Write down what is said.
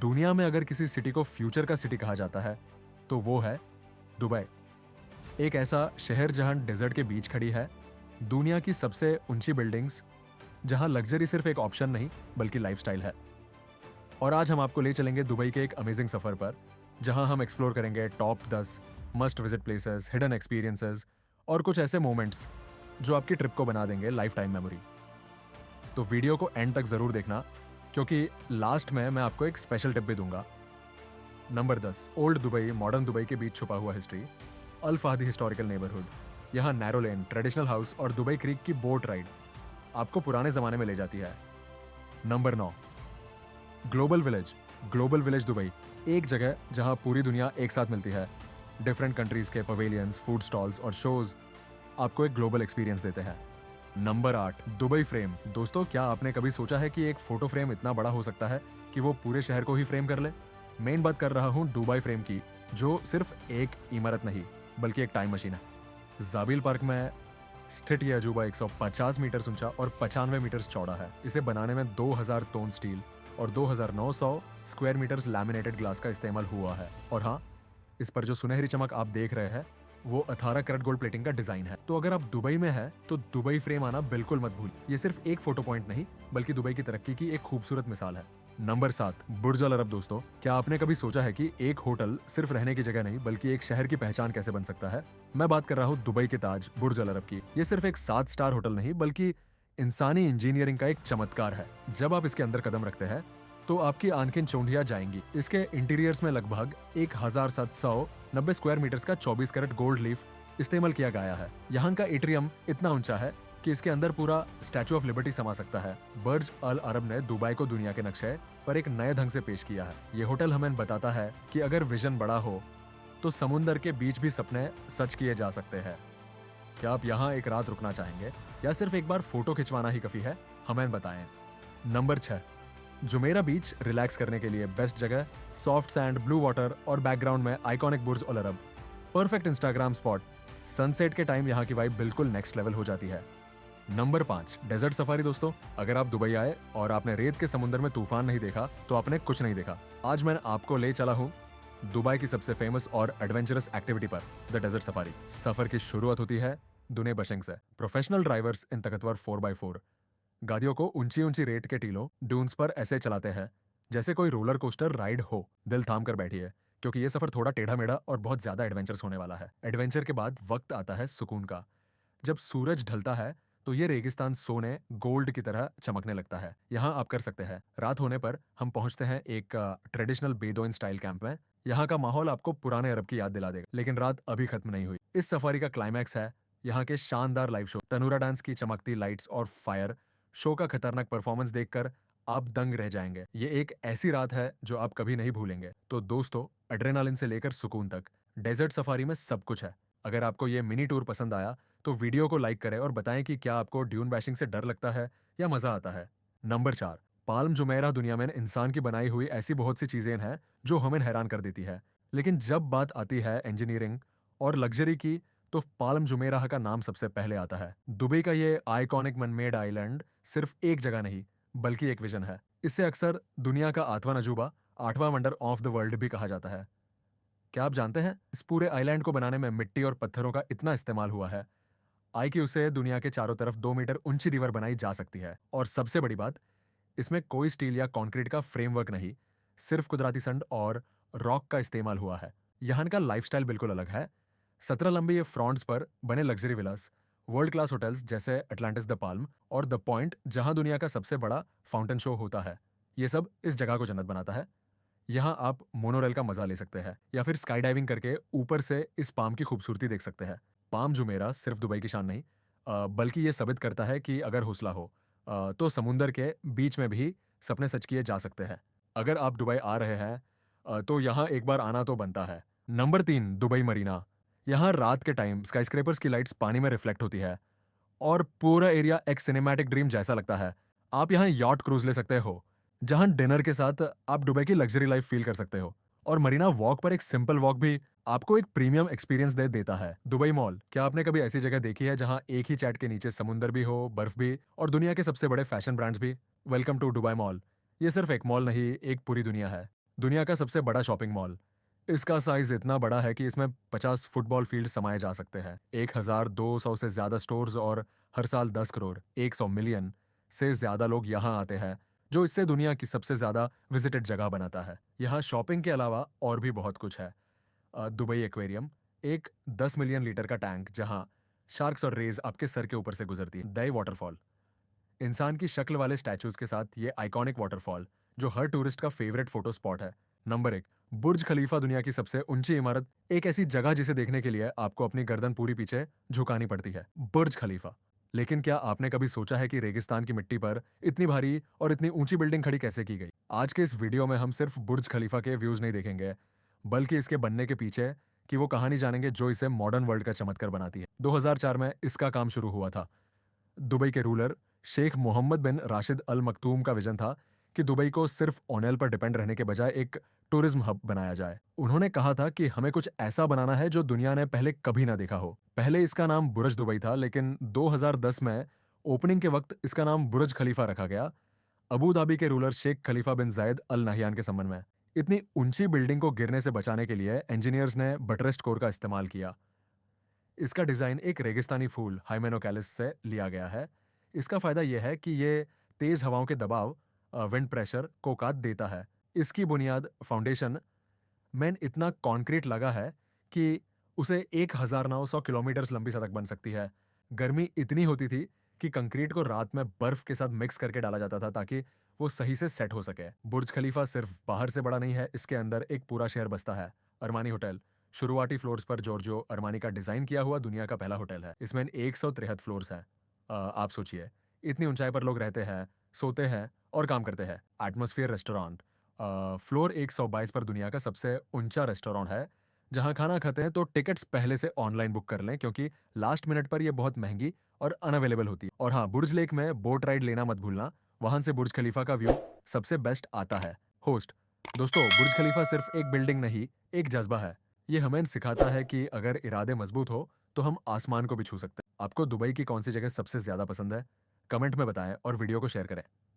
दुनिया में अगर किसी सिटी को फ्यूचर का सिटी कहा जाता है तो वो है दुबई। एक ऐसा शहर जहां डेजर्ट के बीच खड़ी है दुनिया की सबसे ऊंची बिल्डिंग्स, जहां लग्जरी सिर्फ एक ऑप्शन नहीं बल्कि लाइफस्टाइल है। और आज हम आपको ले चलेंगे दुबई के एक अमेजिंग सफर पर, जहां हम एक्सप्लोर करेंगे top 10 must visit places, hidden experiences और कुछ ऐसे मोमेंट्स जो आपकी ट्रिप को बना देंगे लाइफ टाइम मेमोरी। तो वीडियो को एंड तक जरूर देखना, क्योंकि लास्ट में मैं आपको एक स्पेशल टिप भी दूंगा। Number 10, old Dubai modern Dubai के बीच छुपा हुआ हिस्ट्री। अल फाहदी हिस्टोरिकल नेबरहुड। यहाँ नैरो लेन, ट्रेडिशनल हाउस और दुबई क्रीक की बोट राइड आपको पुराने जमाने में ले जाती है। Number 9, global village. Global village Dubai, एक जगह जहां पूरी दुनिया एक साथ मिलती है। डिफरेंट कंट्रीज के पवेलियंस, फूड स्टॉल्स और शोज आपको एक ग्लोबल एक्सपीरियंस देते हैं। Number 8, Dubai frame. दोस्तों, क्या आपने कभी सोचा है कि एक फोटो फ्रेम इतना बड़ा हो सकता है कि वो पूरे शहर को ही फ्रेम कर ले? मेन बात कर रहा हूँ दुबई फ्रेम की, जो सिर्फ एक इमारत नहीं बल्कि एक टाइम मशीन है। जाबिल पार्क में स्थित यह अजूबा 150 मीटर ऊंचा और 95 मीटर चौड़ा है। इसे बनाने में 2000 टन स्टील और 2900 स्क्वायर मीटर्स लैमिनेटेड ग्लास का इस्तेमाल हुआ है। और हाँ, इस पर जो सुनहरी चमक आप देख रहे हैं वो 18 कैरेट गोल्ड प्लेटिंग का डिजाइन है। तो अगर आप दुबई में हैं तो दुबई फ्रेम आना बिल्कुल मत भूल। ये सिर्फ एक फोटो पॉइंट नहीं बल्कि दुबई की तरक्की की एक खूबसूरत मिसाल है। नंबर 7, बुर्ज अल अरब। दोस्तों, क्या आपने कभी सोचा है कि एक होटल सिर्फ रहने की जगह नहीं बल्कि एक शहर की पहचान कैसे बन सकता है? मैं बात कर रहा हूँ दुबई के ताज बुर्ज अल अरब की। ये सिर्फ एक 7 स्टार होटल नहीं बल्कि इंसानी इंजीनियरिंग का एक चमत्कार है। जब आप इसके अंदर कदम रखते हैं तो आपकी आंखें चौंधिया जाएंगी। इसके इंटीरियर्स में लगभग 1790 स्क्वायर मीटर्स का 24 कैरेट गोल्ड लीफ इस्तेमाल किया गया है। यहाँ का एट्रियम इतना ऊंचा है कि इसके अंदर पूरा स्टैचू ऑफ लिबर्टी समा सकता है। बुर्ज अल अरब ने दुबई को दुनिया के नक्शे पर एक नए ढंग से पेश किया है। ये होटल हमें बताता है कि अगर विजन बड़ा हो तो समुंदर के बीच भी सपने सच किए जा सकते हैं। क्या आप यहाँ एक रात रुकना चाहेंगे या सिर्फ एक बार फोटो खिंचवाना ही काफी है? हमें बताएं। Number 6, Jumeirah beach. रिलैक्स करने के लिए बेस्ट जगह। सॉफ्ट सैंड, ब्लू वाटर और बैकग्राउंड में iconic Burj Al Arab, perfect Instagram spot. Sunset के टाइम यहाँ की वाइब बिल्कुल नेक्स्ट लेवल हो जाती है। Number 5, desert safari. दोस्तों, अगर आप दुबई आए और आपने रेत के समुद्र में तूफान नहीं देखा तो आपने कुछ नहीं देखा। आज मैं आपको ले चला हूँ दुबई की सबसे फेमस और एडवेंचरस एक्टिविटी पर, द डेजर्ट सफारी। सफर की शुरुआत होती है दुने बशंग से। प्रोफेशनल ड्राइवर्स इन तकतवर 4x4 गाड़ियों को ऊंची ऊंची रेत के टीलों ड्यून्स पर ऐसे चलाते हैं जैसे कोई रोलर कोस्टर राइड हो। दिल थाम कर बैठिए, क्योंकि ये सफर थोड़ा टेढ़ा मेढ़ा और बहुत ज्यादा एडवेंचरस होने वाला है। एडवेंचर के बाद वक्त आता है सुकून का। जब सूरज ढलता है तो ये रेगिस्तान सोने गोल्ड की तरह चमकने लगता है। यहाँ आप कर सकते हैं। रात होने पर हम पहुंचते हैं एक ट्रेडिशनल बेदोइन स्टाइल कैंप में। यहाँ का माहौल आपको पुराने अरब की याद दिला देगा। लेकिन रात अभी खत्म नहीं हुई। इस सफारी का क्लाइमैक्स है यहाँ के शानदार लाइव शो। तनूरा डांस की चमकती लाइट्स और फायर शो का खतरनाक परफॉर्मेंस देखकर आप दंग रह जाएंगे। ये एक ऐसी रात है जो आप कभी नहीं भूलेंगे। तो दोस्तों, एड्रेनालिन से लेकर सुकून तक डेजर्ट सफारी में सब कुछ है। अगर आपको ये मिनी टूर पसंद आया तो वीडियो को लाइक करें और बताएं कि क्या आपको ड्यून बैशिंग से डर लगता है या मजा आता है। Number 4, palm Jumeirah. दुनिया में इंसान की बनाई हुई ऐसी बहुत सी चीजें हैं जो हमें हैरान कर देती है, लेकिन जब बात आती है इंजीनियरिंग और लग्जरी की तो पाल्म जुमेराह का नाम सबसे पहले आता है। दुबई का ये आइकॉनिक मनमेड आइलैंड सिर्फ एक जगह नहीं बल्कि एक विजन है। इसे अक्सर दुनिया का 8वां अजूबा, 8वां वंडर ऑफ द वर्ल्ड भी कहा जाता है। क्या आप जानते हैं इस पूरे आइलैंड को बनाने में मिट्टी और पत्थरों का इतना इस्तेमाल हुआ है आई कि उसे दुनिया के चारों तरफ 2 मीटर ऊंची दीवार बनाई जा सकती है। और सबसे बड़ी बात, इसमें कोई स्टील या कंक्रीट का फ्रेमवर्क नहीं, सिर्फ कुदरती संड और रॉक का इस्तेमाल हुआ है। यहाँ का लाइफस्टाइल बिल्कुल अलग है। 17 लंबी फ्रंट्स पर बने लग्जरी विलास, वर्ल्ड क्लास होटल्स जैसे अटलांटिस द पाल्म और द पॉइंट, जहां दुनिया का सबसे बड़ा फाउंटेन शो होता है। ये सब इस जगह को जन्नत बनाता है। यहाँ आप मोनोरेल का मजा ले सकते हैं या फिर स्काई डाइविंग करके ऊपर से इस पाम की खूबसूरती देख सकते हैं। पाम जुमेरा सिर्फ दुबई की शान नहीं, बल्कि ये साबित करता है कि अगर हौसला हो तो समुंदर के बीच में भी सपने सच किए जा सकते हैं। अगर आप दुबई आ रहे हैं तो यहाँ एक बार आना तो बनता है। Number 3, Dubai Marina. यहाँ रात के टाइम स्काईस्क्रेपर्स की लाइट्स पानी में रिफ्लेक्ट होती है और पूरा एरिया एक सिनेमैटिक ड्रीम जैसा लगता है। आप यहाँ यॉट क्रूज ले सकते हो, जहां डिनर के साथ आप दुबई की लग्जरी लाइफ फील कर सकते हो। और मरीना वॉक पर एक सिंपल वॉक भी आपको एक प्रीमियम एक्सपीरियंस दे देता है। Dubai mall. क्या आपने कभी ऐसी जगह देखी है जहां एक ही चैट के नीचे समुंदर भी हो, बर्फ भी और दुनिया के सबसे बड़े फैशन ब्रांड्स भी? Welcome to Dubai mall. ये सिर्फ एक मॉल नहीं, एक पूरी दुनिया है। दुनिया का सबसे बड़ा शॉपिंग मॉल। इसका साइज इतना बड़ा है कि इसमें 50 फुटबॉल फील्ड समाये जा सकते हैं। 1200 से ज्यादा स्टोर्स और हर साल 10 करोड़ 100 मिलियन से ज्यादा लोग यहाँ आते हैं, जो इससे दुनिया की सबसे ज्यादा विजिटेड जगह बनाता है। यहाँ शॉपिंग के अलावा और भी बहुत कुछ है। दुबई एक्वेरियम, एक 10 मिलियन लीटर का टैंक जहाँ शार्क्स और रेज आपके सर के ऊपर से गुजरती है। दई वाटरफॉल, इंसान की शक्ल वाले स्टैचूज के साथ ये आइकॉनिक वाटरफॉल जो हर टूरिस्ट का फेवरेट फोटो स्पॉट है। नंबर 1, बुर्ज खलीफा, दुनिया की सबसे ऊंची इमारत, एक ऐसी जगह जिसे देखने के लिए आपको अपनी गर्दन पूरी पीछे झुकानी पड़ती है। बुर्ज खलीफा। लेकिन क्या आपने कभी सोचा है कि रेगिस्तान की मिट्टी पर इतनी भारी और इतनी ऊंची बिल्डिंग खड़ी कैसे की गई? आज के इस वीडियो में हम सिर्फ बुर्ज खलीफा के व्यूज नहीं देखेंगे, बल्कि इसके बनने के पीछे की वो कहानी जानेंगे जो इसे मॉडर्न वर्ल्ड का चमत्कार बनाती है। 2004 में इसका काम शुरू हुआ था। दुबई के रूलर शेख मोहम्मद बिन राशिद अल मखतूम का विजन था कि दुबई को सिर्फ ऑयल पर डिपेंड रहने के बजाय एक टूरिज्म हब बनाया जाए। उन्होंने कहा था कि हमें कुछ ऐसा बनाना है जो दुनिया ने पहले कभी ना देखा हो। पहले इसका नाम बुर्ज दुबई था, लेकिन 2010 में ओपनिंग के वक्त इसका नाम बुर्ज खलीफा रखा गया, अबू धाबी के रूलर शेख खलीफा बिन जायद अल नहयान के संबंध में। इतनी ऊंची बिल्डिंग को गिरने से बचाने के लिए इंजीनियर्स ने बटरेस्ट कोर का इस्तेमाल किया। इसका डिजाइन एक रेगिस्तानी फूल हाइमेनोकैलिस से लिया गया है। इसका फायदा यह है कि ये तेज हवाओं के दबाव, विंड प्रेशर को काट देता है। इसकी बुनियाद फाउंडेशन में इतना कंक्रीट लगा है कि उसे 1900 किलोमीटर लंबी सड़क बन सकती है। गर्मी इतनी होती थी कि कंक्रीट को रात में बर्फ के साथ मिक्स करके डाला जाता था ताकि वो सही से सेट हो सके। बुर्ज खलीफा सिर्फ बाहर से बड़ा नहीं है, इसके अंदर एक पूरा शहर बसता है। अरमानी होटल, शुरुआती फ्लोर्स पर जॉर्जियो अरमानी का डिजाइन किया हुआ दुनिया का पहला होटल है। इसमें 163 फ्लोर्स हैं। आप सोचिए, इतनी ऊंचाई पर लोग रहते हैं, सोते हैं और काम करते हैं। एटमॉस्फेयर रेस्टोरेंट, फ्लोर 122 पर दुनिया का सबसे ऊंचा रेस्टोरेंट है, जहां खाना खाते हैं तो टिकट्स पहले से ऑनलाइन बुक कर लें, क्योंकि लास्ट मिनट पर यह बहुत महंगी और अनअवेलेबल होती है। और हाँ, बुर्ज लेक में बोट राइड लेना मत भूलना, वहां से बुर्ज खलीफा का व्यू सबसे बेस्ट आता है। होस्ट दोस्तों, बुर्ज खलीफा सिर्फ एक बिल्डिंग नहीं, एक जज्बा है। ये हमें सिखाता है कि अगर इरादे मजबूत हो तो हम आसमान को भी छू सकते हैं। आपको दुबई की कौन सी जगह सबसे ज्यादा पसंद है? कमेंट में बताएं और वीडियो को शेयर करें।